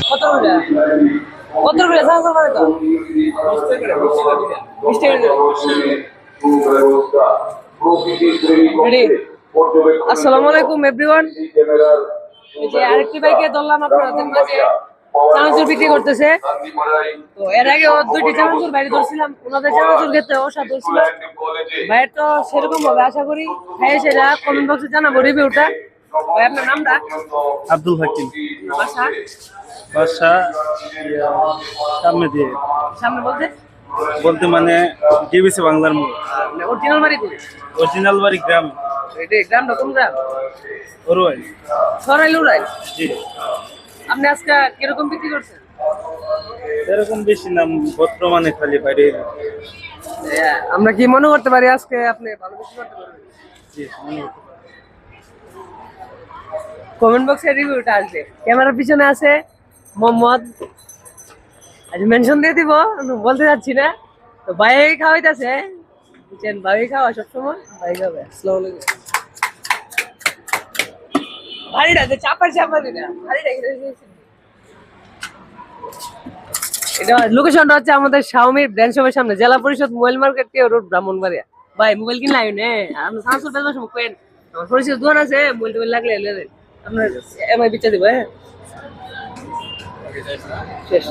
কত করে? কত করে চানাচুর বানাই তো? 20 টাকা করে। রেডি? আসসালামু আলাইকুম এভরিওয়ান। এই যে আরেকটি বাইকে ধরলাম আপনাদের মাঝে চানাচুর বিক্রি করতেছে। তো এর আগে দুইটি চানাচুর বাইরে ধরছিলাম, ওনাদের চানাচুর খেতে অসাধারণ ছিল। ভাইয়ের তো সেরকম হবে আশা করি, খাইয়ে সেটা কমেন্ট বক্সে জানাবো রিভিউটা। ভাই আপনার নামটা? আব্দুল হাকিম। বাসা? বাসা সামনে দিয়ে সামনে বলতে? বলতে মানে ডিবিসি বাংলার মোড়। অরিজিনাল বাড়ি কই? অরিজিনাল বাড়ি গ্রাম এটা গ্রামটা কোন গ্রাম? ওরওয়াই। সরাইল উড়াইল। জি। আপনি আজকে কিরকম বিক্রি করছেন? এরকম বেশি নাম বর্তমানে খালি বাইরে। আমরা কি মনে করতে পারি আজকে আপনি ভালো বিক্রি করতে পারবেন? জি, মনে হতে পারে। কমেন্ট বক্সে রিভিউটা আসবে। ক্যামেরার পিছনে আছে মোহাম্মদ, আজ মেনশন দিয়ে দিব, বলতে যাচ্ছি না। তো ভাই খাওয়াইতেছে, বুঝছেন, ভাই খাওয়া সবসময় ভাই খাবে। আসসালামু আলাইকুম। ভারীটা যে চাপার চাপারি না, ভারীটা এটা লোকেশনটা হচ্ছে আমাদের শাওমি ব্র্যান্ড শপের সামনে, জেলা পরিষদ মোবাইল মার্কেট রোড, ব্রাহ্মণবাড়িয়া। ভাই মোবাইল কিনলে আইন, হ্যাঁ আপনি সানসুর বেতন সময় কেন আমার পরিচিত দোকান আছে, মোবাইল টোবাইল লাগলে আপনার এমআই বিচার দিব। হ্যাঁ শেষ।